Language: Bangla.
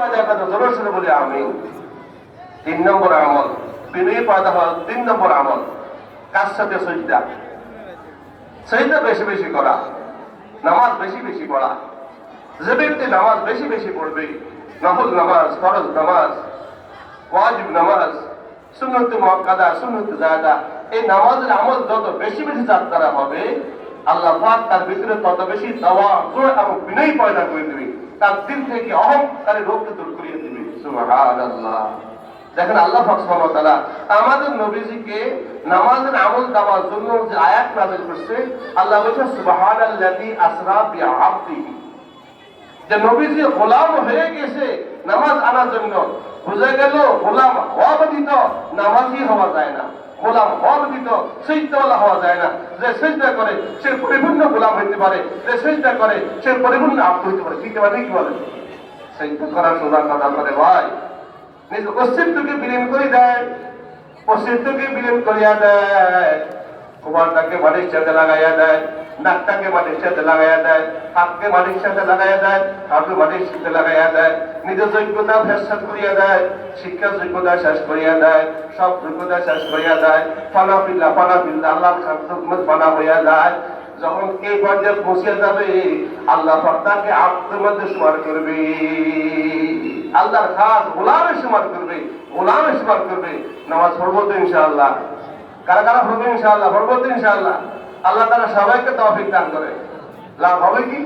পয়দা করে জোরে সরে বলি আমিন। 3 নম্বর আমল বিনয়ী পয়দা হওয়ার 3 নম্বর আমল কার সাথে সজদা। সজদা বেশি বেশি করা, নামাজ বেশি বেশি পড়া। যে ব্যক্তি নামাজ বেশি বেশি পড়বে, নফল নামাজ, ফরজ নামাজ, ওয়াজিব নামাজ, সুন্নত মুআক্কাদা, সুন্নত জায়েদা, এই নামাজের আমল যত বেশি বেশি যার দ্বারা হবে, আল্লাহ পাক তার ভিতরে তত বেশি তাওয়াজু এবং বিনয় পয়দা করে দিবে। তার দিল থেকে অহংকারী রোগকে দূর করিয়ে দিবে। সুবহানাল্লাহ। দেখেন আল্লাহ পাক সুবহানাহু ওয়া তাআলা আমাদের নবীজিকে নামাজের আমল দেওয়ার জন্য যে আয়াত নাযিল করছে, আল্লাহ বলেছে সুবহানাল্লাযী আসরা বিআবদিহি, যে নবীজি গোলাম হয়ে গেছে নামাজ আনার জন্য। বুঝে গেল গোলাম হওয়া ব্যতীত নামাজি হওয়া যায় না, গোলাম হওয়া ব্যতীত সিজদাওয়ালা হওয়া যায় না। যে সিজদা করে সে পরিপূর্ণ গোলাম হইতে পারে, যে সিজদা করে সে পরিপূর্ণ আব্দ হইতে পারে। ঠিক আছে, কি বলেন? সিজদা করার সোজা কথা করে ভাই, নিজ অস্তিত্বকে বিলীন করে দেয়, অস্তিত্বকে বিলীন করিয়া দেয়, কুমারটাকে মাটির সাথে লাগাইয়া দেয়, নাকটাকে মাটির সাথে লাগাইয়া দেয়, হাতকে মাটির সাথে লাগাইয়া দেয়, হাতকে মাটির সাথে লাগাইয়া দেয়, নিজের যোগ্যতা ফেরসাদ করিয়া দেয়, শিক্ষা যোগ্যতা শেষ করিয়া দেয়, সব যোগ্যতা শেষ করিয়া দেয়, ফানা পিল্লা আল্লাহ ফানা হইয়া যায়। যখন এই পর্যায়ে পৌঁছে যাবে, আল্লাহ তাকে আব্দের মধ্যে শুমার করবে, আল্লাহর খাস গোলামের শুমার করবে, গোলামের শুমার করবে। নামাজ পড়বো তো ইনশাআল্লাহ? কারা কারা পড়বে ইনশাআল্লাহ? পড়বো তো ইনশাআল্লাহ? আল্লাহ তাআলা সবাইকে তৌফিক দান করে। লাভ হবে কি?